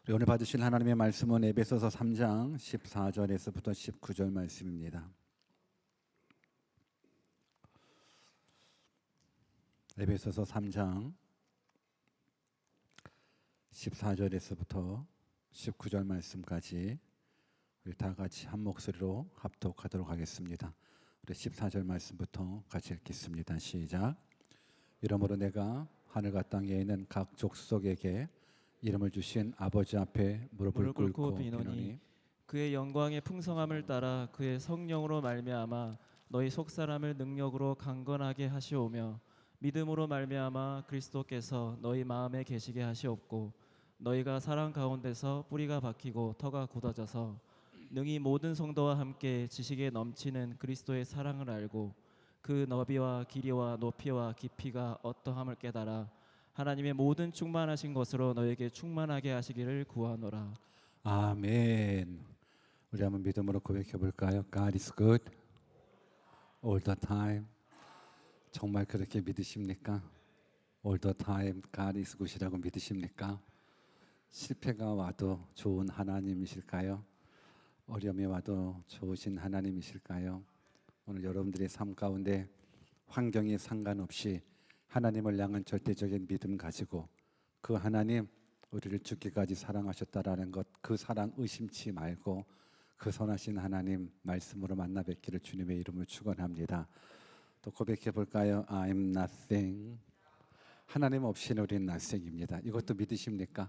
우리 오늘 받으실 하나님의 말씀은 에베소서 3장 14절에서부터 19절 말씀입니다. 에베소서 3장 14절에서부터 19절 말씀까지 우리 다 같이 한 목소리로 합독하도록 하겠습니다. 우리 14절 말씀부터 같이 읽겠습니다. 시작. 이러므로 내가 하늘과 땅에 있는 각 족속에게 이름을 주신 아버지 앞에 무릎을 꿇고 비노니 그의 영광의 풍성함을 따라 그의 성령으로 말미암아 너희 속사람을 능력으로 강건하게 하시오며 믿음으로 말미암아 그리스도께서 너희 마음에 계시게 하시옵고 너희가 사랑 가운데서 뿌리가 박히고 터가 굳어져서 능히 모든 성도와 함께 지식에 넘치는 그리스도의 사랑을 알고 그 너비와 길이와 높이와 깊이가 어떠함을 깨달아 하나님의 모든 충만하신 것으로 너에게 충만하게 하시기를 구하노라. 아멘. 우리 한번 믿음으로 고백해 볼까요? God is good all the time. 정말 그렇게 믿으십니까? All the time God is good이라고 믿으십니까? 실패가 와도 좋은 하나님이실까요? 어려움이 와도 좋으신 하나님이실까요? 오늘 여러분들의 삶 가운데 환경에 상관없이 하나님을 향한 절대적인 믿음 가지고 그 하나님 우리를 죽기까지 사랑하셨다라는 것, 그 사랑 의심치 말고 그 선하신 하나님 말씀으로 만나 뵙기를 주님의 이름으로 축원합니다. 또 고백해 볼까요? I'm nothing. 하나님 없이는 우리는 nothing입니다. 이것도 믿으십니까?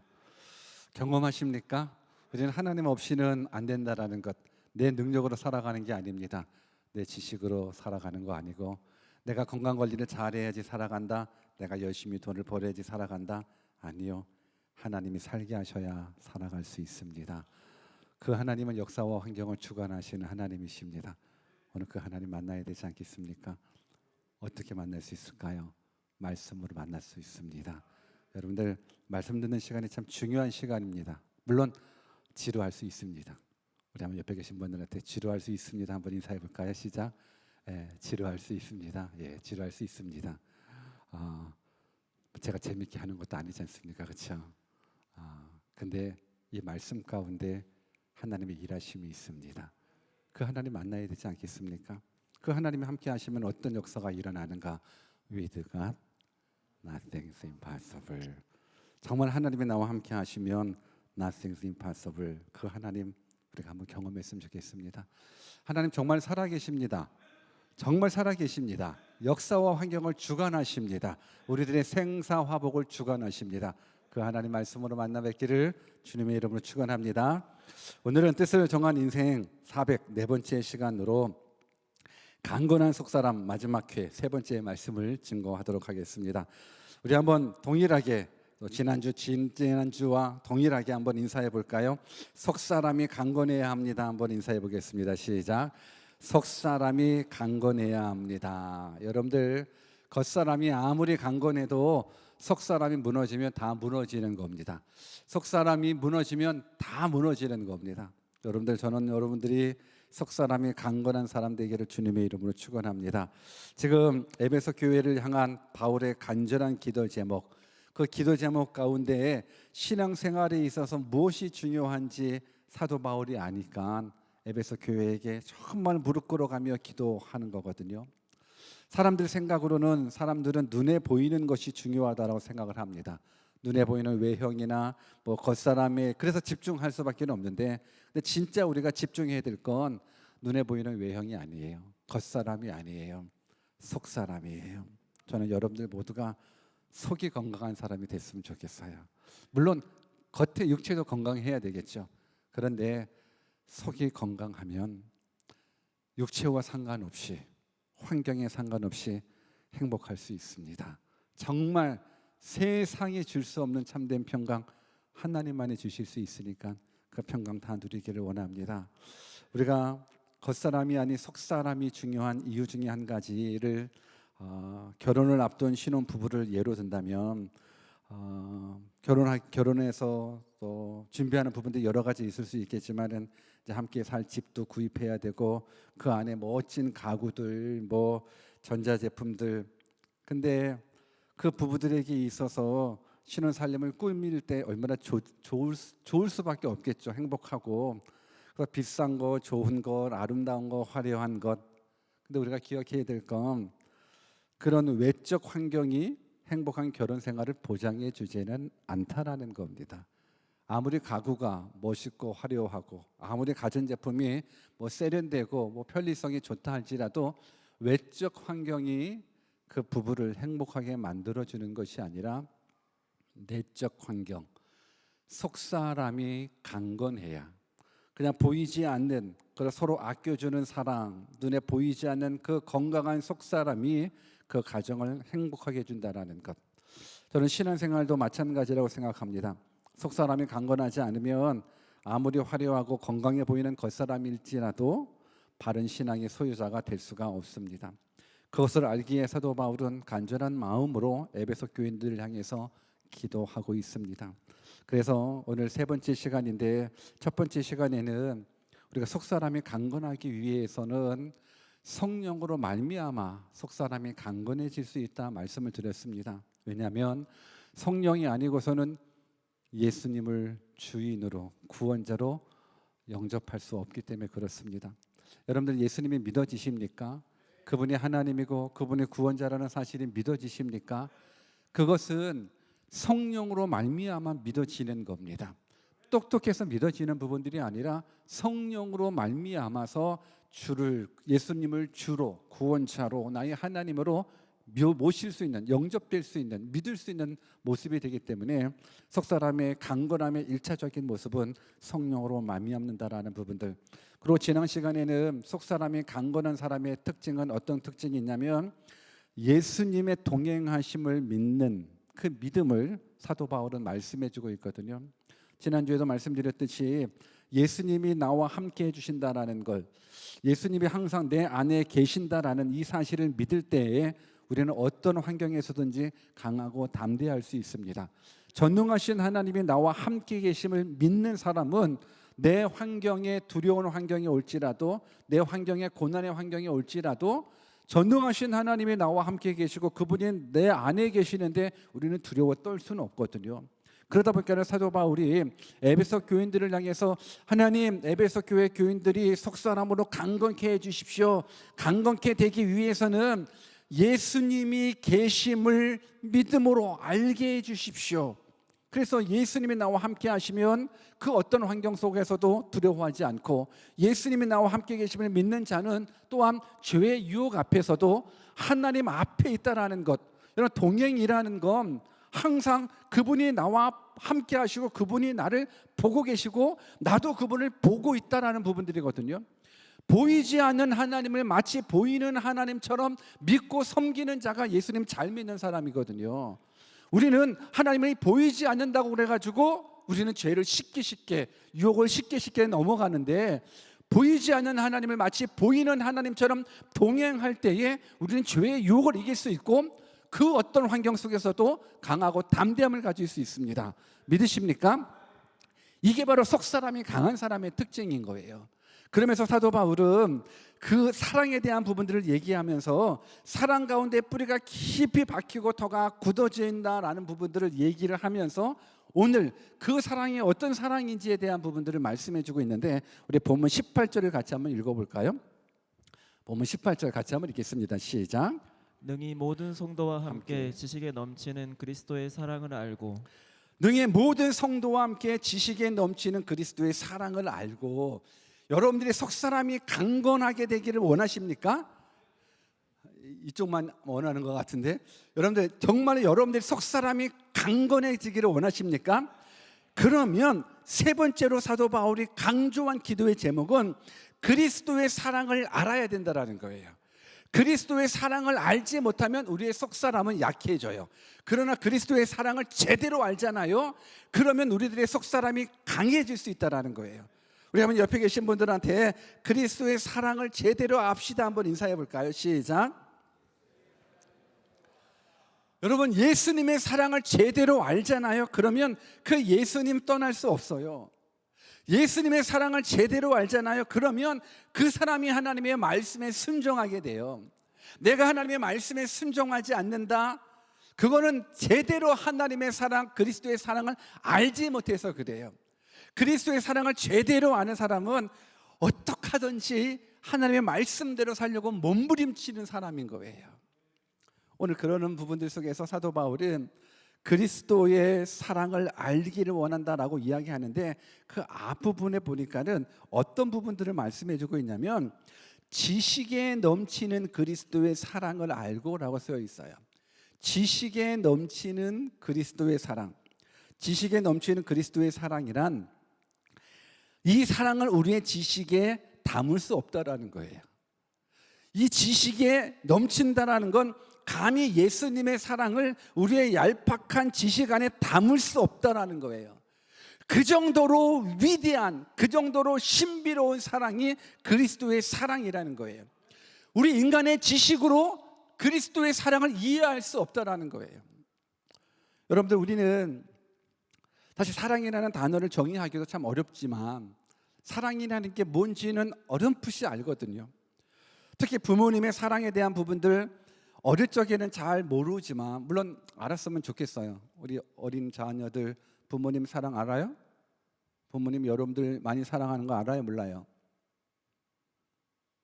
경험하십니까? 우리는 하나님 없이는 안 된다라는 것, 내 능력으로 살아가는 게 아닙니다. 내 지식으로 살아가는 거 아니고 내가 건강관리를 잘해야지 살아간다, 내가 열심히 돈을 벌어야지 살아간다, 아니요. 하나님이 살게 하셔야 살아갈 수 있습니다. 그 하나님은 역사와 환경을 주관하시는 하나님이십니다. 오늘 그 하나님 만나야 되지 않겠습니까? 어떻게 만날 수 있을까요? 말씀으로 만날 수 있습니다. 여러분들 말씀 듣는 시간이 참 중요한 시간입니다. 물론 지루할 수 있습니다. 우리 한번 옆에 계신 분들한테 지루할 수 있습니다 한번 인사해 볼까요? 시작. 지루할 수 있습니다. 지루할 수 있습니다. 제가 재밌게 하는 것도 아니지 않습니까? 그렇죠? 근데 이 말씀 가운데 하나님의 일하심이 있습니다. 그 하나님 만나야 되지 않겠습니까? 그 하나님이 함께 하시면 어떤 역사가 일어나는가? With God, nothing is impossible. 정말 하나님이 나와 함께 하시면 nothing is impossible. 그 하나님 우리가 한번 경험했으면 좋겠습니다. 하나님 정말 살아계십니다. 정말 살아계십니다. 역사와 환경을 주관하십니다. 우리들의 생사화복을 주관하십니다. 그 하나님 말씀으로 만나 뵙기를 주님의 이름으로 축원합니다. 오늘은 뜻을 정한 인생 404번째 시간으로 강건한 속사람 마지막 회 세 번째 말씀을 증거하도록 하겠습니다. 우리 한번 동일하게 지난주와 동일하게 한번 인사해 볼까요? 속사람이 강건해야 합니다. 한번 인사해 보겠습니다. 시작. 속사람이 강건해야 합니다. 여러분들 겉사람이 아무리 강건해도 속사람이 무너지면 다 무너지는 겁니다. 속사람이 무너지면 다 무너지는 겁니다. 여러분들 저는 여러분들이 속사람이 강건한 사람 되기를 주님의 이름으로 축원합니다. 지금 에베소 교회를 향한 바울의 간절한 기도 제목, 그 기도 제목 가운데에 신앙생활에 있어서 무엇이 중요한지 사도 바울이 아니까 에베소 교회에게 정말 무릎 꿇어가며 기도하는 거거든요. 사람들 생각으로는 사람들은 눈에 보이는 것이 중요하다고 생각을 합니다. 눈에 보이는 외형이나 뭐 겉사람에 그래서 집중할 수밖에 없는데, 근데 진짜 우리가 집중해야 될 건 눈에 보이는 외형이 아니에요. 겉사람이 아니에요. 속사람이에요. 저는 여러분들 모두가 속이 건강한 사람이 됐으면 좋겠어요. 물론 겉에 육체도 건강해야 되겠죠. 그런데 속이 건강하면 육체와 상관없이 환경에 상관없이 행복할 수 있습니다. 정말 세상이 줄 수 없는 참된 평강 하나님만이 주실 수 있으니까 그 평강 다 누리기를 원합니다. 우리가 겉사람이 아닌 속사람이 중요한 이유 중에 한 가지를 결혼을 앞둔 신혼 부부를 예로 든다면 결혼해서 또 준비하는 부분도 여러 가지 있을 수 있겠지만은 이제 함께 살 집도 구입해야 되고 그 안에 멋진 가구들, 뭐 전자제품들. 근데 그 부부들에게 있어서 신혼살림을 꾸밀 때 얼마나 좋을 수밖에 없겠죠. 행복하고. 그래서 비싼 거, 좋은 것, 아름다운 거, 화려한 것. 근데 우리가 기억해야 될 건 그런 외적 환경이 행복한 결혼 생활을 보장해 주지는 않다라는 겁니다. 아무리 가구가 멋있고 화려하고 아무리 가전제품이 뭐 세련되고 뭐 편리성이 좋다 할지라도 외적 환경이 그 부부를 행복하게 만들어주는 것이 아니라 내적 환경, 속사람이 강건해야, 그냥 보이지 않는 그런 서로 아껴주는 사랑, 눈에 보이지 않는 그 건강한 속사람이 그 가정을 행복하게 해준다라는 것. 저는 신앙생활도 마찬가지라고 생각합니다. 속사람이 강건하지 않으면 아무리 화려하고 건강해 보이는 겉사람일지라도 바른 신앙의 소유자가 될 수가 없습니다. 그것을 알기에 사도 바울은 간절한 마음으로 에베소 교인들을 향해서 기도하고 있습니다. 그래서 오늘 세 번째 시간인데, 첫 번째 시간에는 우리가 속사람이 강건하기 위해서는 성령으로 말미암아 속사람이 강건해질 수 있다 말씀을 드렸습니다. 왜냐하면 성령이 아니고서는 예수님을 주인으로, 구원자로 영접할 수 없기 때문에 그렇습니다. 여러분들 예수님이 믿어지십니까? 그분이 하나님이고 그분이 구원자라는 사실이 믿어지십니까? 그것은 성령으로 말미암아 믿어지는 겁니다. 똑똑해서 믿어지는 부분들이 아니라 성령으로 말미암아서 예수님을 주로, 구원자로, 나의 하나님으로 모실 수 있는, 영접될 수 있는, 믿을 수 있는 모습이 되기 때문에 속사람의 강건함의 1차적인 모습은 성령으로 말미암는다라는 부분들. 그리고 지난 시간에는 속사람이 강건한 사람의 특징은 어떤 특징이 있냐면 예수님의 동행하심을 믿는 그 믿음을 사도 바울은 말씀해 주고 있거든요. 지난주에도 말씀드렸듯이 예수님이 나와 함께 해주신다라는 걸, 예수님이 항상 내 안에 계신다라는 이 사실을 믿을 때에 우리는 어떤 환경에서든지 강하고 담대할 수 있습니다. 전능하신 하나님이 나와 함께 계심을 믿는 사람은 내 환경에 두려운 환경이 올지라도, 내 환경에 고난의 환경이 올지라도 전능하신 하나님이 나와 함께 계시고 그분이 내 안에 계시는데 우리는 두려워 떨 수는 없거든요. 그러다 보니까 사도 바울이 에베소 교인들을 향해서 하나님, 에베소 교회 교인들이 속사람으로 강건케 해주십시오. 강건케 되기 위해서는 예수님이 계심을 믿음으로 알게 해주십시오. 그래서 예수님이 나와 함께 하시면 그 어떤 환경 속에서도 두려워하지 않고, 예수님이 나와 함께 계심을 믿는 자는 또한 죄의 유혹 앞에서도 하나님 앞에 있다라는 것. 여러분, 동행이라는 건 항상 그분이 나와 함께 하시고 그분이 나를 보고 계시고 나도 그분을 보고 있다라는 부분들이거든요. 보이지 않는 하나님을 마치 보이는 하나님처럼 믿고 섬기는 자가 예수님 잘 믿는 사람이거든요. 우리는 하나님이 보이지 않는다고 그래가지고 우리는 죄를 쉽게 유혹을 쉽게 넘어가는데, 보이지 않는 하나님을 마치 보이는 하나님처럼 동행할 때에 우리는 죄의 유혹을 이길 수 있고 그 어떤 환경 속에서도 강하고 담대함을 가질 수 있습니다. 믿으십니까? 이게 바로 속사람이 강한 사람의 특징인 거예요. 그러면서 사도 바울은 그 사랑에 대한 부분들을 얘기하면서 사랑 가운데 뿌리가 깊이 박히고 터가 굳어진다라는 부분들을 얘기를 하면서 오늘 그 사랑이 어떤 사랑인지에 대한 부분들을 말씀해 주고 있는데, 우리 본문 18절을 같이 한번 읽어볼까요? 본문 18절 같이 한번 읽겠습니다. 시작. 능히 모든 성도와 함께 지식에 넘치는 그리스도의 사랑을 알고, 능히 모든 성도와 함께 지식에 넘치는 그리스도의 사랑을 알고. 여러분들이 속사람이 강건하게 되기를 원하십니까? 이쪽만 원하는 것 같은데, 여러분들 정말 여러분들이 속사람이 강건해지기를 원하십니까? 그러면 세 번째로 사도 바울이 강조한 기도의 제목은 그리스도의 사랑을 알아야 된다라는 거예요. 그리스도의 사랑을 알지 못하면 우리의 속사람은 약해져요. 그러나 그리스도의 사랑을 제대로 알잖아요. 그러면 우리들의 속사람이 강해질 수 있다라는 거예요. 우리 한번 옆에 계신 분들한테 그리스도의 사랑을 제대로 압시다 한번 인사해 볼까요? 시작. 여러분, 예수님의 사랑을 제대로 알잖아요. 그러면 그 예수님 떠날 수 없어요. 예수님의 사랑을 제대로 알잖아요. 그러면 그 사람이 하나님의 말씀에 순종하게 돼요. 내가 하나님의 말씀에 순종하지 않는다? 그거는 제대로 하나님의 사랑, 그리스도의 사랑을 알지 못해서 그래요. 그리스도의 사랑을 제대로 아는 사람은 어떻게 하든지 하나님의 말씀대로 살려고 몸부림치는 사람인 거예요. 오늘 그러는 부분들 속에서 사도 바울은 그리스도의 사랑을 알기를 원한다라고 이야기하는데, 그 앞부분에 보니까는 어떤 부분들을 말씀해 주고 있냐면 지식에 넘치는 그리스도의 사랑을 알고라고 쓰여 있어요. 지식에 넘치는 그리스도의 사랑. 지식에 넘치는 그리스도의 사랑이란 이 사랑을 우리의 지식에 담을 수 없다라는 거예요. 이 지식에 넘친다라는 건 감히 예수님의 사랑을 우리의 얄팍한 지식 안에 담을 수 없다라는 거예요. 그 정도로 위대한, 그 정도로 신비로운 사랑이 그리스도의 사랑이라는 거예요. 우리 인간의 지식으로 그리스도의 사랑을 이해할 수 없다라는 거예요. 여러분들, 우리는 사실 사랑이라는 단어를 정의하기도 참 어렵지만 사랑이라는 게 뭔지는 어렴풋이 알거든요. 특히 부모님의 사랑에 대한 부분들 어릴 적에는 잘 모르지만, 물론 알았으면 좋겠어요. 우리 어린 자녀들 부모님 사랑 알아요? 부모님 여러분들 많이 사랑하는 거 알아요? 몰라요?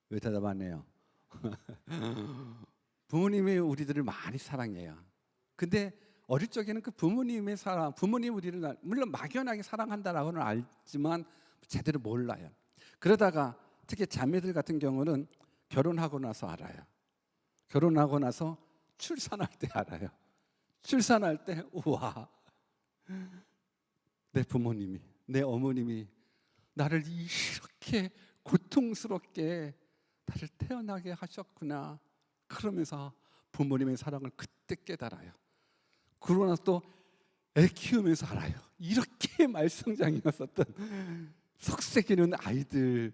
왜 대답 안 해요? 부모님이 우리들을 많이 사랑해요. 근데 어릴 적에는 그 부모님의 사랑, 부모님 우리를 물론 막연하게 사랑한다라고는 알지만 제대로 몰라요. 그러다가 특히 자매들 같은 경우는 결혼하고 나서 알아요. 결혼하고 나서 출산할 때 알아요. 출산할 때 우와, 내 부모님이, 내 어머님이 나를 이렇게 고통스럽게 나를 태어나게 하셨구나, 그러면서 부모님의 사랑을 그때 깨달아요. 그러고 나서 또 애 키우면서 알아요. 이렇게 말썽장이었었던 속색이는 아이들,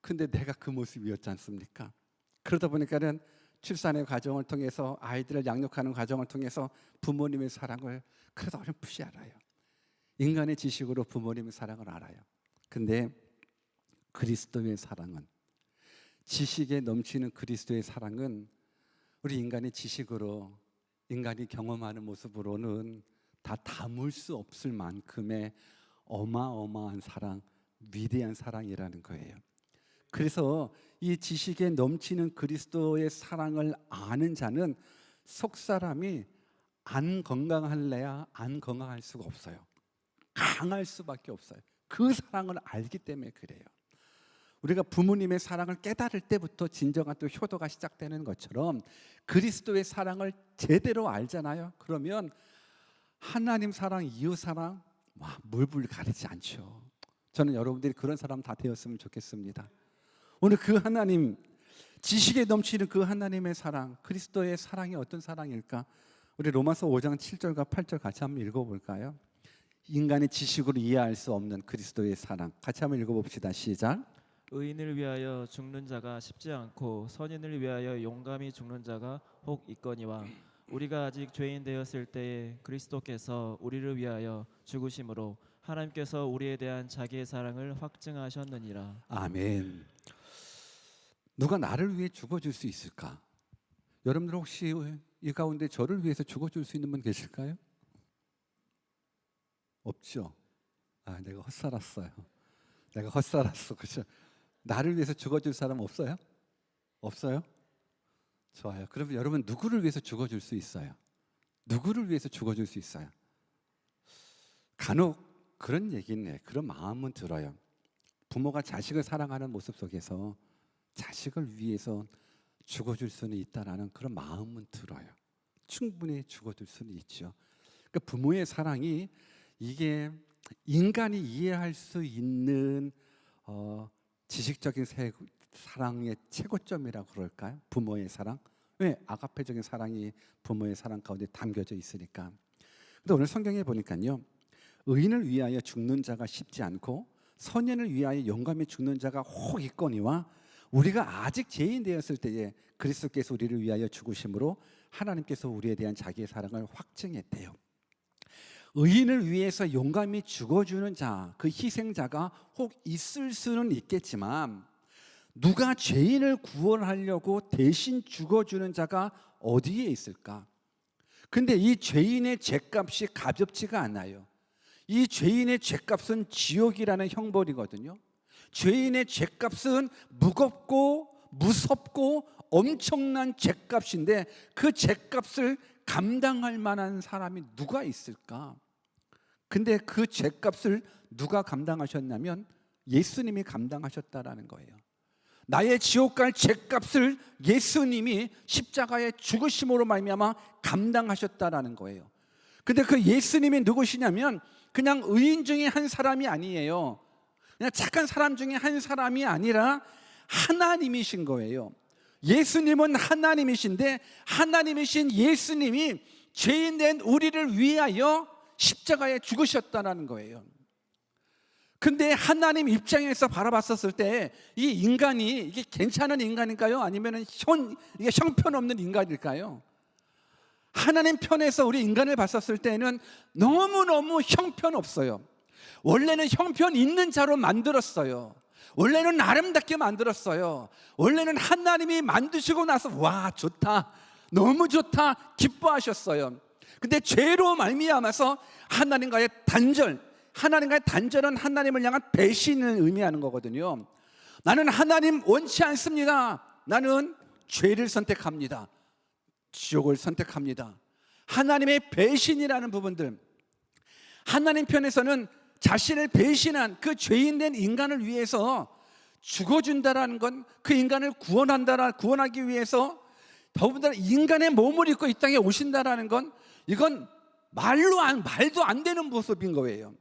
근데 내가 그 모습이었지 않습니까? 그러다 보니까는 출산의 과정을 통해서, 아이들을 양육하는 과정을 통해서 부모님의 사랑을 그래도 어렴풋이 알아요. 인간의 지식으로 부모님의 사랑을 알아요. 근데 그리스도의 사랑은, 지식에 넘치는 그리스도의 사랑은 우리 인간의 지식으로, 인간이 경험하는 모습으로는 다 담을 수 없을 만큼의 어마어마한 사랑, 위대한 사랑이라는 거예요. 그래서 이 지식에 넘치는 그리스도의 사랑을 아는 자는 속사람이 안 건강할래야 안 건강할 수가 없어요. 강할 수밖에 없어요. 그 사랑을 알기 때문에 그래요. 우리가 부모님의 사랑을 깨달을 때부터 진정한 또 효도가 시작되는 것처럼 그리스도의 사랑을 제대로 알잖아요. 그러면 하나님 사랑, 이웃 사랑 물불 가리지 않죠. 저는 여러분들이 그런 사람 다 되었으면 좋겠습니다. 오늘 그 하나님, 지식에 넘치는 그 하나님의 사랑, 그리스도의 사랑이 어떤 사랑일까? 우리 로마서 5장 7절과 8절 같이 한번 읽어볼까요? 인간의 지식으로 이해할 수 없는 그리스도의 사랑, 같이 한번 읽어봅시다. 시작. 의인을 위하여 죽는 자가 쉽지 않고 선인을 위하여 용감히 죽는 자가 혹 있거니와 우리가 아직 죄인 되었을 때에 그리스도께서 우리를 위하여 죽으심으로 하나님께서 우리에 대한 자기의 사랑을 확증하셨느니라. 아멘. 누가 나를 위해 죽어줄 수 있을까? 여러분들 혹시 이 가운데 저를 위해서 죽어줄 수 있는 분 계실까요? 없죠. 내가 헛살았어요. 내가 헛살았어. 그죠? 나를 위해서 죽어줄 사람 없어요? 없어요? 좋아요. 그러면 여러분 누구를 위해서 죽어줄 수 있어요? 누구를 위해서 죽어줄 수 있어요? 간혹 그런 얘기는, 그런 마음은 들어요. 부모가 자식을 사랑하는 모습 속에서 자식을 위해서 죽어줄 수는 있다라는 그런 마음은 들어요. 충분히 죽어줄 수는 있죠. 그러니까 부모의 사랑이 이게 인간이 이해할 수 있는 지식적인 사랑의 최고점이라고 그럴까요? 부모의 사랑. 왜? 아가페적인 사랑이 부모의 사랑 가운데 담겨져 있으니까. 근데 오늘 성경에 보니까요, 의인을 위하여 죽는 자가 쉽지 않고 선인을 위하여 용감히 죽는 자가 혹 있거니와 우리가 아직 죄인 되었을 때에 그리스도께서 우리를 위하여 죽으심으로 하나님께서 우리에 대한 자기의 사랑을 확증했대요. 의인을 위해서 용감히 죽어주는 자, 그 희생자가 혹 있을 수는 있겠지만 누가 죄인을 구원하려고 대신 죽어주는 자가 어디에 있을까? 근데 이 죄인의 죄값이 가볍지가 않아요. 이 죄인의 죄값은 지옥이라는 형벌이거든요. 죄인의 죄값은 무겁고 무섭고 엄청난 죄값인데 그 죄값을 감당할 만한 사람이 누가 있을까? 근데 그 죄값을 누가 감당하셨냐면 예수님이 감당하셨다라는 거예요. 나의 지옥 갈 죄값을 예수님이 십자가에 죽으심으로 말미암아 감당하셨다라는 거예요. 근데 그 예수님이 누구시냐면 그냥 의인 중에 한 사람이 아니에요. 그냥 착한 사람 중에 한 사람이 아니라 하나님이신 거예요. 예수님은 하나님이신데 하나님이신 예수님이 죄인 된 우리를 위하여 십자가에 죽으셨다는 거예요. 근데 하나님 입장에서 바라봤었을 때 이 인간이 이게 괜찮은 인간일까요? 아니면 이게 형편없는 인간일까요? 하나님 편에서 우리 인간을 봤었을 때는 너무너무 형편없어요. 원래는 형편 있는 자로 만들었어요. 원래는 아름답게 만들었어요. 원래는 하나님이 만드시고 나서 와 좋다, 너무 좋다 기뻐하셨어요. 근데 죄로 말미암아서 하나님과의 단절, 하나님과의 단절은 하나님을 향한 배신을 의미하는 거거든요. 나는 하나님 원치 않습니다. 나는 죄를 선택합니다. 지옥을 선택합니다. 하나님의 배신이라는 부분들, 하나님 편에서는 자신을 배신한 그 죄인된 인간을 위해서 죽어준다라는 건 그 인간을 구원하기 위해서 더군다나 인간의 몸을 입고 이 땅에 오신다라는 건 이건 말도 안 되는 모습인 거예요.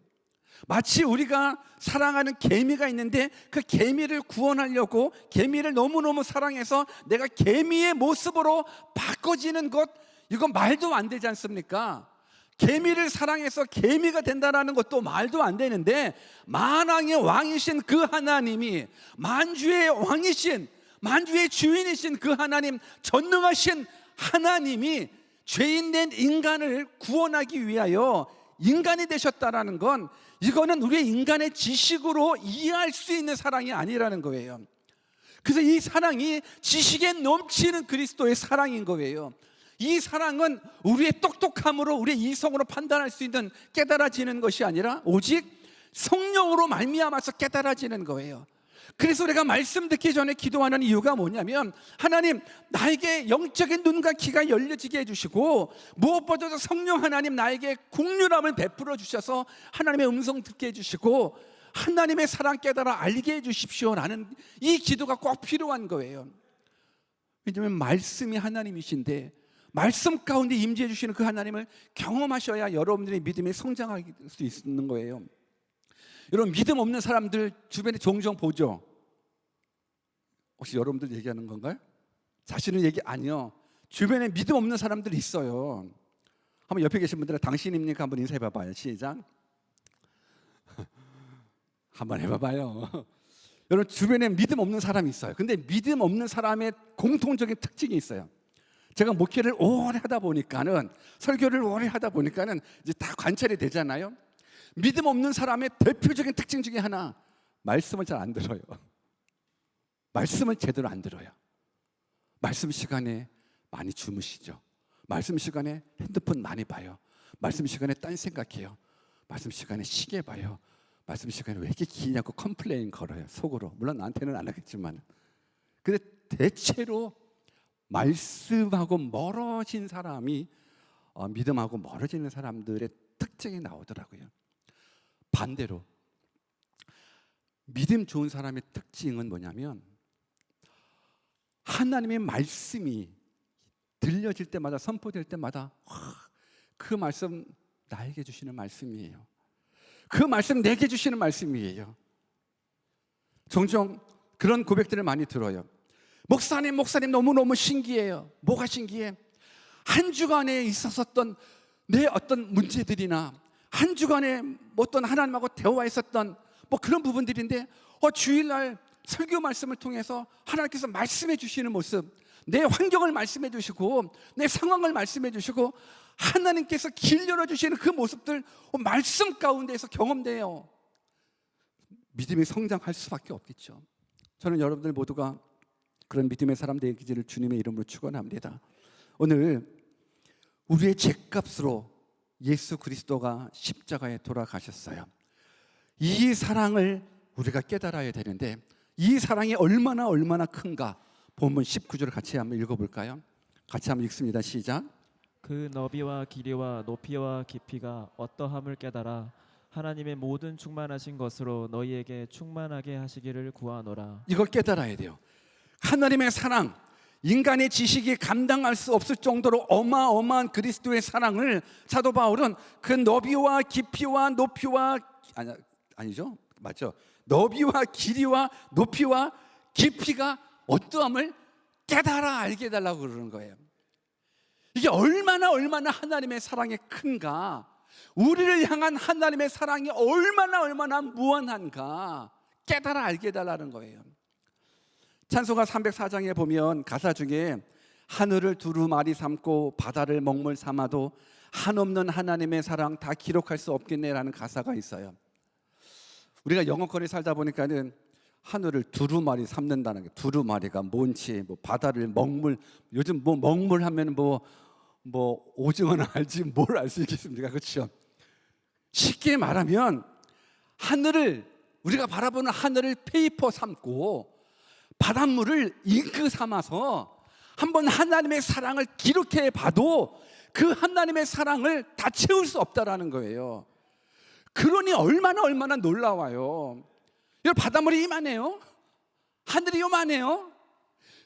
마치 우리가 사랑하는 개미가 있는데 그 개미를 구원하려고 개미를 너무너무 사랑해서 내가 개미의 모습으로 바꿔지는 것, 이건 말도 안 되지 않습니까? 개미를 사랑해서 개미가 된다는 것도 말도 안 되는데 만왕의 왕이신 그 하나님이, 만주의 왕이신, 만주의 주인이신 그 하나님, 전능하신 하나님이 죄인 된 인간을 구원하기 위하여 인간이 되셨다라는 건 이거는 우리의 인간의 지식으로 이해할 수 있는 사랑이 아니라는 거예요. 그래서 이 사랑이 지식에 넘치는 그리스도의 사랑인 거예요. 이 사랑은 우리의 똑똑함으로, 우리의 이성으로 판단할 수 있는 깨달아지는 것이 아니라 오직 성령으로 말미암아서 깨달아지는 거예요. 그래서 우리가 말씀 듣기 전에 기도하는 이유가 뭐냐면 하나님, 나에게 영적인 눈과 귀가 열려지게 해주시고 무엇보다도 성령 하나님 나에게 긍휼함을 베풀어 주셔서 하나님의 음성 듣게 해주시고 하나님의 사랑 깨달아 알게 해주십시오라는 이 기도가 꼭 필요한 거예요. 왜냐하면 말씀이 하나님이신데 말씀 가운데 임재해 주시는 그 하나님을 경험하셔야 여러분들의 믿음이 성장할 수 있는 거예요. 여러분, 믿음 없는 사람들 주변에 종종 보죠? 혹시 여러분들 얘기하는 건가요? 자신은 얘기 아니요. 주변에 믿음 없는 사람들이 있어요. 한번 옆에 계신 분들은 당신입니까? 한번 인사해 봐봐요. 시작. 한번 해봐봐요. 여러분, 주변에 믿음 없는 사람이 있어요. 근데 믿음 없는 사람의 공통적인 특징이 있어요. 제가 목회를 오래 하다 보니까는, 설교를 오래 하다 보니까는 이제 다 관찰이 되잖아요. 믿음 없는 사람의 대표적인 특징 중에 하나, 말씀을 잘 안 들어요. 말씀을 제대로 안 들어요. 말씀 시간에 많이 주무시죠. 말씀 시간에 핸드폰 많이 봐요. 말씀 시간에 딴 생각해요. 말씀 시간에 시계 봐요. 말씀 시간에 왜 이렇게 기냐고 컴플레인 걸어요. 속으로. 물론 나한테는 안 하겠지만. 근데 대체로 말씀하고 멀어진 사람이 믿음하고 멀어지는 사람들의 특징이 나오더라고요. 반대로 믿음 좋은 사람의 특징은 뭐냐면 하나님의 말씀이 들려질 때마다, 선포될 때마다 그 말씀 나에게 주시는 말씀이에요. 그 말씀 내게 주시는 말씀이에요. 종종 그런 고백들을 많이 들어요. 목사님 너무너무 신기해요. 뭐가 신기해? 한 주간에 있었던 내 어떤 문제들이나 한 주간에 어떤 하나님하고 대화했었던 뭐 그런 부분들인데 주일날 설교 말씀을 통해서 하나님께서 말씀해 주시는 모습, 내 환경을 말씀해 주시고 내 상황을 말씀해 주시고 하나님께서 길 열어주시는 그 모습들 말씀 가운데에서 경험돼요. 믿음이 성장할 수밖에 없겠죠. 저는 여러분들 모두가 그런 믿음의 사람 되기를 주님의 이름으로 축원합니다. 오늘 우리의 죄값으로 예수 그리스도가 십자가에 돌아가셨어요. 이 사랑을 우리가 깨달아야 되는데 이 사랑이 얼마나 큰가 본문 19절을 같이 한번 읽어볼까요? 같이 한번 읽습니다. 시작. 그 너비와 길이와 높이와 깊이가 어떠함을 깨달아 하나님의 모든 충만하신 것으로 너희에게 충만하게 하시기를 구하노라. 이걸 깨달아야 돼요. 하나님의 사랑, 인간의 지식이 감당할 수 없을 정도로 어마어마한 그리스도의 사랑을 사도 바울은 그 너비와 깊이와 높이와 아니죠? 맞죠? 너비와 길이와 높이와 깊이가 어떠함을 깨달아 알게 해달라고 그러는 거예요. 이게 얼마나 하나님의 사랑이 큰가, 우리를 향한 하나님의 사랑이 얼마나 무한한가 깨달아 알게 해달라는 거예요. 찬송가 304장에 보면 가사 중에 하늘을 두루마리 삼고 바다를 먹물 삼아도 한없는 하나님의 사랑 다 기록할 수 없겠네라는 가사가 있어요. 우리가 영어권에 살다 보니까는 하늘을 두루마리 삼는다는 게, 두루마리가 뭔지, 뭐 바다를 먹물, 요즘 뭐 먹물 하면 뭐 오징어는 알지 뭘 알 수 있겠습니까? 그렇죠? 쉽게 말하면 하늘을, 우리가 바라보는 하늘을 페이퍼 삼고 바닷물을 잉크 삼아서 한번 하나님의 사랑을 기록해 봐도 그 하나님의 사랑을 다 채울 수 없다라는 거예요. 그러니 얼마나 놀라워요. 여러분, 바닷물이 이만해요? 하늘이 요만해요?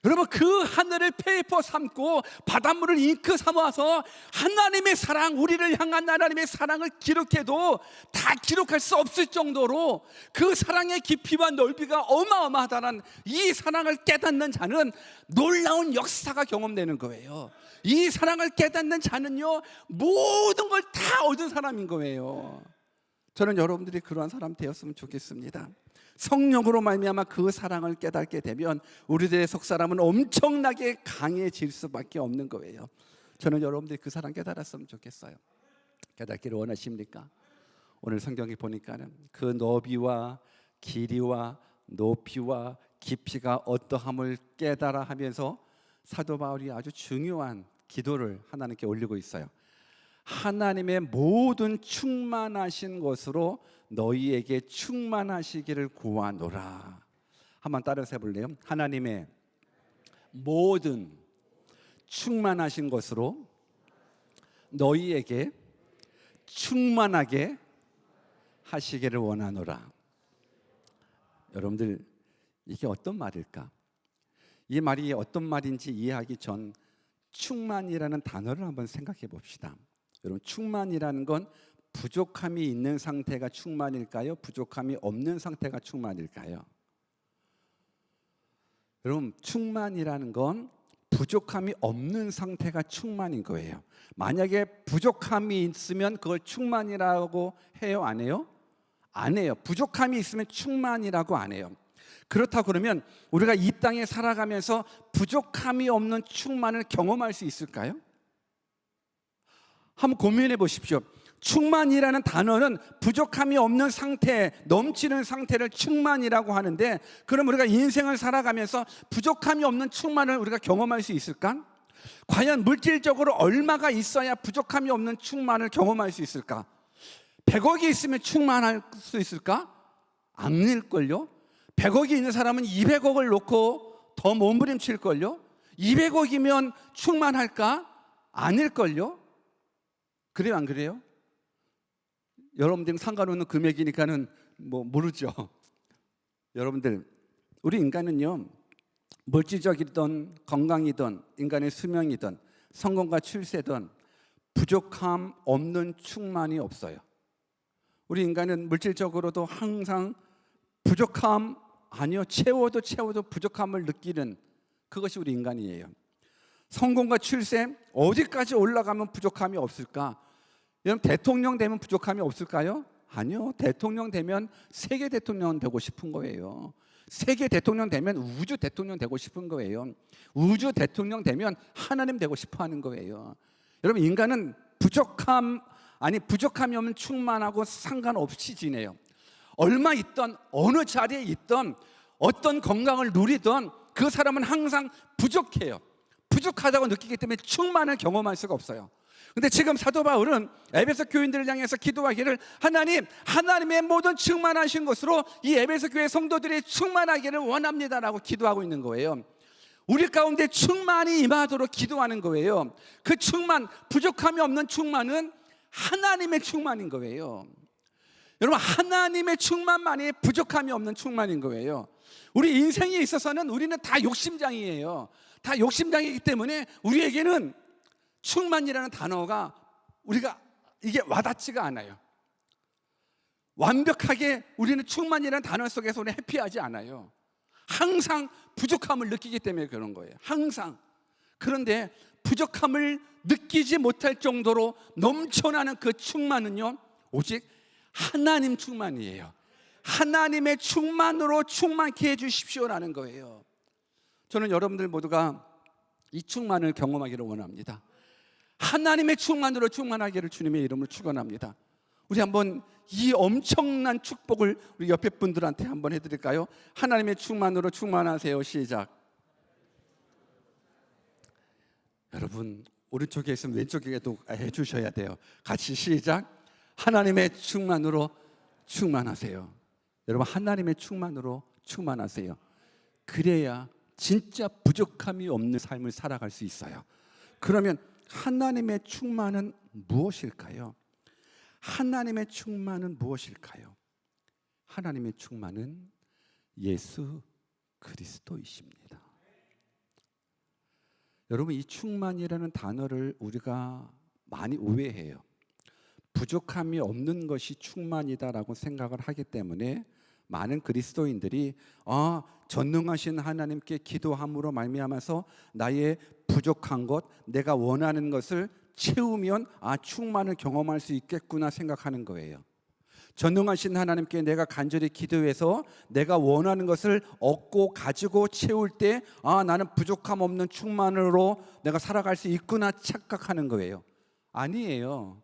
여러분, 그 하늘을 페이퍼 삼고 바닷물을 잉크 삼아서 하나님의 사랑, 우리를 향한 하나님의 사랑을 기록해도 다 기록할 수 없을 정도로 그 사랑의 깊이와 넓이가 어마어마하다는 이 사랑을 깨닫는 자는 놀라운 역사가 경험되는 거예요. 이 사랑을 깨닫는 자는요, 모든 걸 다 얻은 사람인 거예요. 저는 여러분들이 그러한 사람 되었으면 좋겠습니다. 성령으로 말미암아 그 사랑을 깨닫게 되면 우리들의 속사람은 엄청나게 강해질 수밖에 없는 거예요. 저는 여러분들이 그 사랑 깨달았으면 좋겠어요. 깨닫기를 원하십니까? 오늘 성경에 보니까는 그 너비와 길이와 높이와 깊이가 어떠함을 깨달아 하면서 사도 바울이 아주 중요한 기도를 하나님께 올리고 있어요. 하나님의 모든 충만하신 것으로 너희에게 충만하시기를 구하노라. 한번 따라서 해볼래요? 하나님의 모든 충만하신 것으로 너희에게 충만하게 하시기를 원하노라. 여러분들, 이게 어떤 말일까? 이 말이 어떤 말인지 이해하기 전 충만이라는 단어를 한번 생각해 봅시다. 여러분, 충만이라는 건 부족함이 있는 상태가 충만일까요? 부족함이 없는 상태가 충만일까요? 여러분, 충만이라는 건 부족함이 없는 상태가 충만인 거예요. 만약에 부족함이 있으면 그걸 충만이라고 해요? 안 해요? 안 해요. 부족함이 있으면 충만이라고 안 해요. 그렇다 그러면 우리가 이 땅에 살아가면서 부족함이 없는 충만을 경험할 수 있을까요? 한번 고민해 보십시오. 충만이라는 단어는 부족함이 없는 상태, 넘치는 상태를 충만이라고 하는데, 그럼 우리가 인생을 살아가면서 부족함이 없는 충만을 우리가 경험할 수 있을까? 과연 물질적으로 얼마가 있어야 부족함이 없는 충만을 경험할 수 있을까? 100억이 있으면 충만할 수 있을까? 아닐걸요? 100억이 있는 사람은 200억을 놓고 더 몸부림칠걸요? 200억이면 충만할까? 아닐걸요? 그래요, 안 그래요? 여러분들 상관없는 금액이니까는 뭐 모르죠. 여러분들, 우리 인간은요, 물질적이든 건강이든 인간의 수명이든 성공과 출세든 부족함 없는 충만이 없어요. 우리 인간은 물질적으로도 항상 부족함, 아니요, 채워도 부족함을 느끼는, 그것이 우리 인간이에요. 성공과 출세, 어디까지 올라가면 부족함이 없을까? 여러분, 대통령 되면 부족함이 없을까요? 아니요. 대통령 되면 세계 대통령 되고 싶은 거예요. 세계 대통령 되면 우주 대통령 되고 싶은 거예요. 우주 대통령 되면 하나님 되고 싶어 하는 거예요. 여러분, 인간은 부족함이 없는 충만하고 상관없이 지내요. 얼마 있던, 어느 자리에 있던, 어떤 건강을 누리던 그 사람은 항상 부족해요. 부족하다고 느끼기 때문에 충만을 경험할 수가 없어요. 근데 지금 사도 바울은 에베소 교인들을 향해서 기도하기를 하나님의 모든 충만하신 것으로 이 에베소 교회 성도들이 충만하기를 원합니다라고 기도하고 있는 거예요. 우리 가운데 충만이 임하도록 기도하는 거예요. 그 충만, 부족함이 없는 충만은 하나님의 충만인 거예요. 여러분, 하나님의 충만만이 부족함이 없는 충만인 거예요. 우리 인생에 있어서는 우리는 다 욕심장이에요. 다 욕심장이기 때문에 우리에게는 충만이라는 단어가 우리가 이게 와닿지가 않아요. 완벽하게 우리는 충만이라는 단어 속에서 우리는 해피하지 않아요. 항상 부족함을 느끼기 때문에 그런 거예요. 항상. 그런데 부족함을 느끼지 못할 정도로 넘쳐나는 그 충만은요, 오직 하나님 충만이에요. 하나님의 충만으로 충만케 해주십시오라는 거예요. 저는 여러분들 모두가 이 충만을 경험하기를 원합니다. 하나님의 충만으로 충만하기를 주님의 이름으로 축원합니다. 우리 한번 이 엄청난 축복을 우리 옆에 분들한테 한번 해드릴까요? 하나님의 충만으로 충만하세요. 시작. 여러분, 오른쪽에 있으면 왼쪽에도 해주셔야 돼요. 같이 시작. 하나님의 충만으로 충만하세요. 여러분, 하나님의 충만으로 충만하세요. 그래야 진짜 부족함이 없는 삶을 살아갈 수 있어요. 그러면 하나님의 충만은 무엇일까요? 하나님의 충만은 무엇일까요? 하나님의 충만은 예수 그리스도이십니다. 여러분, 이 충만이라는 단어를 우리가 많이 오해해요. 부족함이 없는 것이 충만이다라고 생각을 하기 때문에 많은 그리스도인들이 전능하신 하나님께 기도함으로 말미암아서 나의 부족한 것, 내가 원하는 것을 채우면 충만을 경험할 수 있겠구나 생각하는 거예요. 전능하신 하나님께 내가 간절히 기도해서 내가 원하는 것을 얻고 가지고 채울 때 나는 부족함 없는 충만으로 내가 살아갈 수 있구나 착각하는 거예요. 아니에요.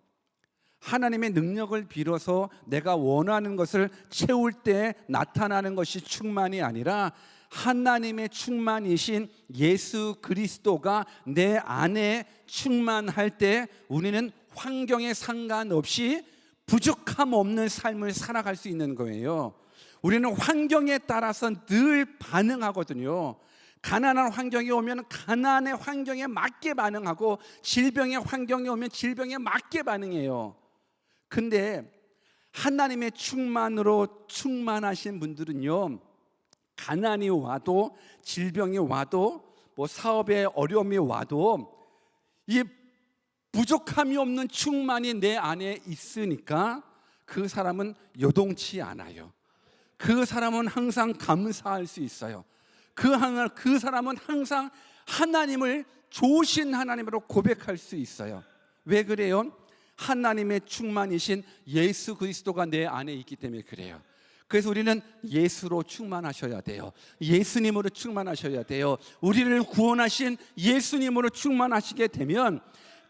하나님의 능력을 빌어서 내가 원하는 것을 채울 때 나타나는 것이 충만이 아니라 하나님의 충만이신 예수 그리스도가 내 안에 충만할 때 우리는 환경에 상관없이 부족함 없는 삶을 살아갈 수 있는 거예요. 우리는 환경에 따라서 늘 반응하거든요. 가난한 환경이 오면 가난의 환경에 맞게 반응하고 질병의 환경이 오면 질병에 맞게 반응해요. 근데 하나님의 충만으로 충만하신 분들은요, 가난이 와도 질병이 와도 사업에 어려움이 와도 이 부족함이 없는 충만이 내 안에 있으니까 그 사람은 요동치 않아요. 그 사람은 항상 감사할 수 있어요. 그 사람은 항상 하나님을 좋으신 하나님으로 고백할 수 있어요. 왜 그래요? 하나님의 충만이신 예수 그리스도가 내 안에 있기 때문에 그래요. 그래서 우리는 예수로 충만하셔야 돼요. 예수님으로 충만하셔야 돼요. 우리를 구원하신 예수님으로 충만하시게 되면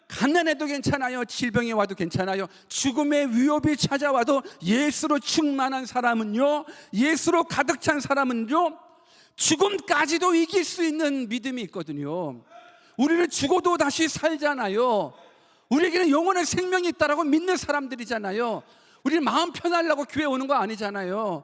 가난해도 괜찮아요. 질병이 와도 괜찮아요. 죽음의 위협이 찾아와도 예수로 충만한 사람은요, 예수로 가득 찬 사람은요, 죽음까지도 이길 수 있는 믿음이 있거든요. 우리는 죽어도 다시 살잖아요. 우리에게는 영원한 생명이 있다라고 믿는 사람들이잖아요. 우리는 마음 편하려고 교회 오는 거 아니잖아요.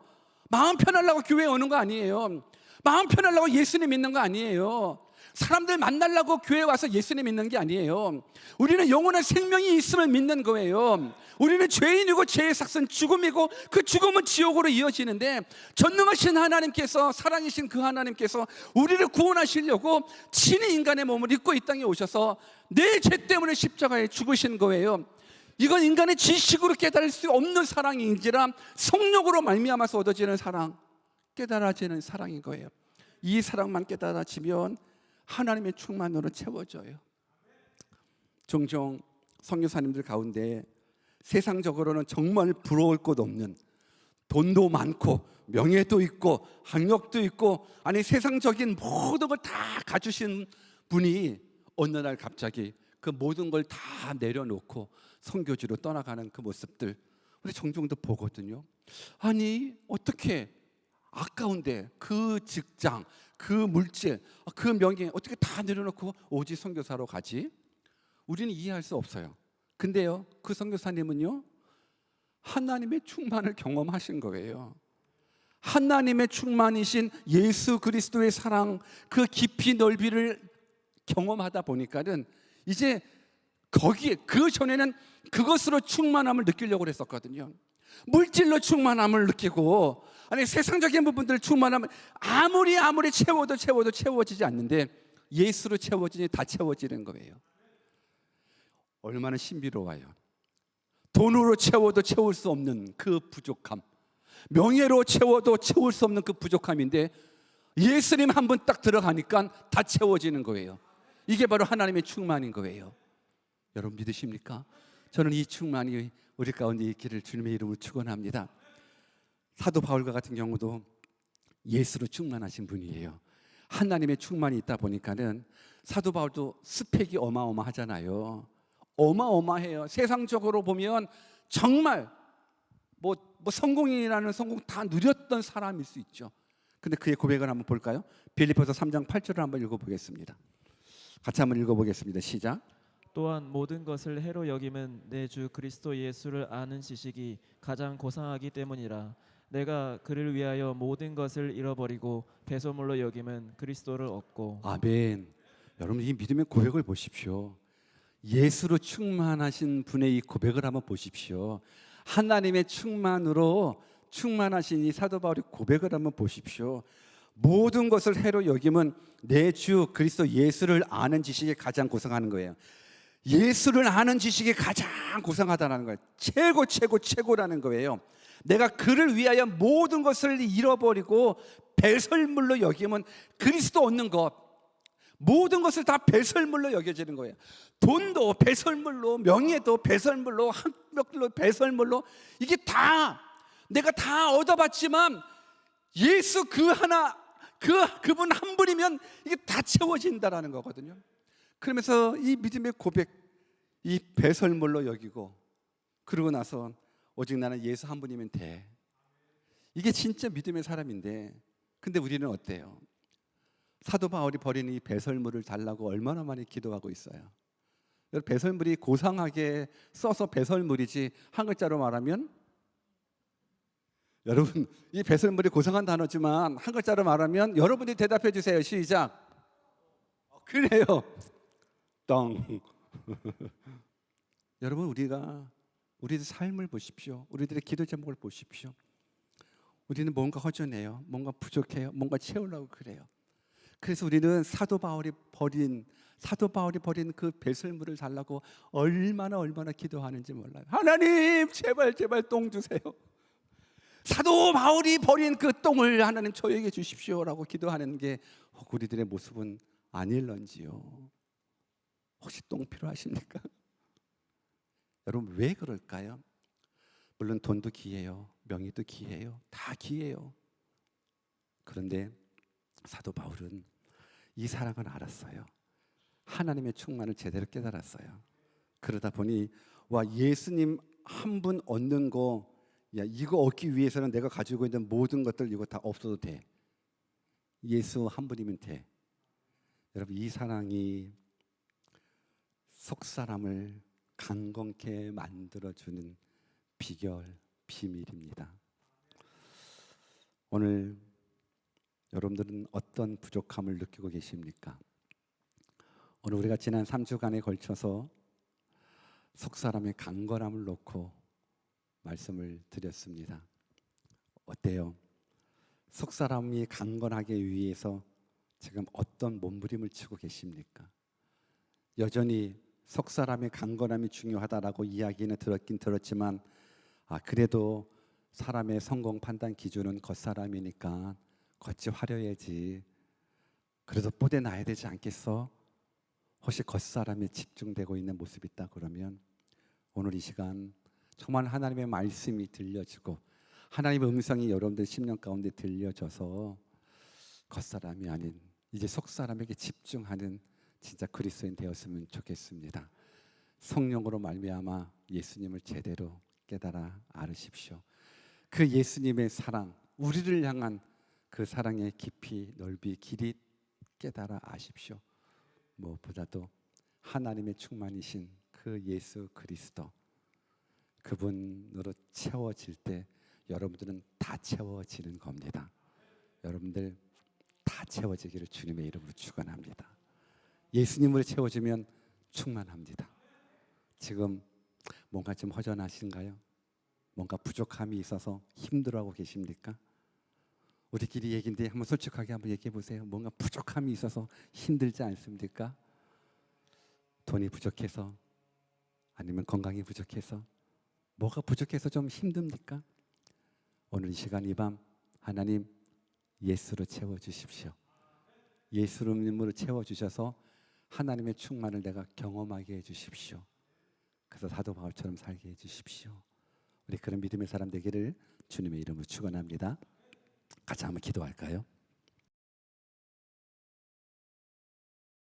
마음 편하려고 교회 오는 거 아니에요. 마음 편하려고 예수님 믿는 거 아니에요. 사람들 만나려고 교회 와서 예수님 믿는 게 아니에요. 우리는 영원한 생명이 있음을 믿는 거예요. 우리는 죄인이고 죄의 삭은 죽음이고 그 죽음은 지옥으로 이어지는데 전능하신 하나님께서, 사랑이신 그 하나님께서 우리를 구원하시려고 친히 인간의 몸을 입고 이 땅에 오셔서 내 죄 때문에 십자가에 죽으신 거예요. 이건 인간의 지식으로 깨달을 수 없는 사랑인지라 성령으로 말미암아서 얻어지는 사랑, 깨달아지는 사랑인 거예요. 이 사랑만 깨달아지면 하나님의 충만으로 채워져요. 종종 선교사님들 가운데 세상적으로는 정말 부러울 것 없는, 돈도 많고 명예도 있고 학력도 있고, 아니 세상적인 모든 걸 다 가주신 분이 어느 날 갑자기 그 모든 걸 다 내려놓고 선교지로 떠나가는 그 모습들 우리 종종도 보거든요. 아니 어떻게 아까운데 그 직장, 그 물질, 그 명예 어떻게 다 내려놓고 오직 선교사로 가지? 우리는 이해할 수 없어요. 근데요, 그 선교사님은요, 하나님의 충만을 경험하신 거예요. 하나님의 충만이신 예수 그리스도의 사랑, 그 깊이 넓이를 경험하다 보니까는 이제 거기에, 그 전에는 그것으로 충만함을 느끼려고 했었거든요. 물질로 충만함을 느끼고, 아니 세상적인 부분들 충만함을 아무리 채워도 채워지지 않는데 예수로 채워지니 다 채워지는 거예요. 얼마나 신비로워요. 돈으로 채워도 채울 수 없는 그 부족함, 명예로 채워도 채울 수 없는 그 부족함인데 예수님 한 분 딱 들어가니까 다 채워지는 거예요. 이게 바로 하나님의 충만인 거예요. 여러분 믿으십니까? 저는 이 충만이 우리 가운데 있기를 주님의 이름으로 축원합니다. 사도 바울과 같은 경우도 예수로 충만하신 분이에요. 하나님의 충만이 있다 보니까는 사도 바울도 스펙이 어마어마하잖아요. 어마어마해요. 세상적으로 보면 정말 뭐 성공이라는 성공 다 누렸던 사람일 수 있죠. 근데 그의 고백을 한번 볼까요? 빌립보서 3장 8절을 한번 읽어보겠습니다. 같이 한번 읽어보겠습니다. 시작. 또한 모든 것을 해로 여김은 내 주 그리스도 예수를 아는 지식이 가장 고상하기 때문이라. 내가 그를 위하여 모든 것을 잃어버리고 배설물로 여김은 그리스도를 얻고. 아멘. 여러분 이 믿음의 고백을 보십시오. 예수로 충만하신 분의 이 고백을 한번 보십시오. 하나님의 충만으로 충만하신 이 사도 바울의 고백을 한번 보십시오. 모든 것을 해로 여김은 내 주 그리스도 예수를 아는 지식이 가장 고상하는 거예요. 예수를 아는 지식이 가장 고상하다는 거예요. 최고라는 거예요. 내가 그를 위하여 모든 것을 잃어버리고 배설물로 여기면 그리스도 얻는 것, 모든 것을 다 배설물로 여겨지는 거예요. 돈도 배설물로, 명예도 배설물로, 학력도 배설물로, 이게 다 내가 다 얻어봤지만 예수 그분 한 분이면 이게 다 채워진다라는 거거든요. 그러면서 이 믿음의 고백, 이 배설물로 여기고, 그러고 나서 오직 나는 예수 한 분이면 돼. 이게 진짜 믿음의 사람인데, 근데 우리는 어때요? 사도 바울이 버리는 이 배설물을 달라고 얼마나 많이 기도하고 있어요. 배설물이 고상하게 써서 배설물이지, 한 글자로 말하면, 여러분 이 배설물이 고상한 단어지만 한 글자로 말하면 여러분이 대답해 주세요. 시작. 그래요. 똥. 여러분 우리들 삶을 보십시오. 우리들의 기도 제목을 보십시오. 우리는 뭔가 허전해요. 뭔가 부족해요. 뭔가 채우려고 그래요. 그래서 우리는 사도 바울이 버린 그 배설물을 달라고 얼마나 기도하는지 몰라요. 하나님 제발 똥 주세요. 사도 바울이 버린 그 똥을 하나님 저에게 주십시오라고 기도하는 게 혹 우리들의 모습은 아닐런지요. 혹시 똥 필요하십니까? 여러분 왜 그럴까요? 물론 돈도 귀해요. 명예도 귀해요. 다 귀해요. 그런데 사도 바울은 이 사랑을 알았어요. 하나님의 충만을 제대로 깨달았어요. 그러다 보니 와, 예수님 한 분 얻는 거, 야, 이거 얻기 위해서는 내가 가지고 있는 모든 것들 이거 다 없어도 돼. 예수 한 분이면 돼. 여러분 이 사랑이 속 사람을 강건케 만들어주는 비결, 비밀입니다. 오늘 여러분들은 어떤 부족함을 느끼고 계십니까? 오늘 우리가 지난 3주간에 걸쳐서 속 사람의 강건함을 놓고 말씀을 드렸습니다. 어때요? 속 사람이 강건하게 위해서 지금 어떤 몸부림을 치고 계십니까? 여전히 속 사람의 강건함이 중요하다라고 이야기는 들었지만 그래도 사람의 성공 판단 기준은 겉사람이니까 겉이 화려해야지. 그래도 뽀대 놔야 되지 않겠어? 혹시 겉사람에 집중되고 있는 모습이 있다 그러면 오늘 이 시간 정말 하나님의 말씀이 들려지고 하나님의 음성이 여러분들 심령 가운데 들려져서 겉사람이 아닌 이제 속사람에게 집중하는 진짜 그리스도인 되었으면 좋겠습니다. 성령으로 말미암아 예수님을 제대로 깨달아 알으십시오. 그 예수님의 사랑, 우리를 향한 그 사랑의 깊이, 넓이, 길이 깨달아 아십시오. 무엇보다도 하나님의 충만이신 그 그 예수 그리스도 그분으로 채워질 때 여러분들은 다 채워지는 겁니다. 여러분들 다 채워지기를 주님의 이름으로 축원합니다. 예수님으로 채워지면 충만합니다. 지금 뭔가 좀 허전하신가요? 뭔가 부족함이 있어서 힘들어하고 계십니까? 우리끼리 얘기인데 한번 솔직하게 한번 얘기해 보세요. 뭔가 부족함이 있어서 힘들지 않습니까? 돈이 부족해서 아니면 건강이 부족해서 뭐가 부족해서 좀 힘듭니까? 오늘 이 시간 이 밤 하나님 예수로 채워주십시오. 예수님으로 채워주셔서 하나님의 충만을 내가 경험하게 해주십시오. 그래서 사도 바울처럼 살게 해주십시오. 우리 그런 믿음의 사람 되기를 주님의 이름으로 축원합니다. 같이 한번 기도할까요?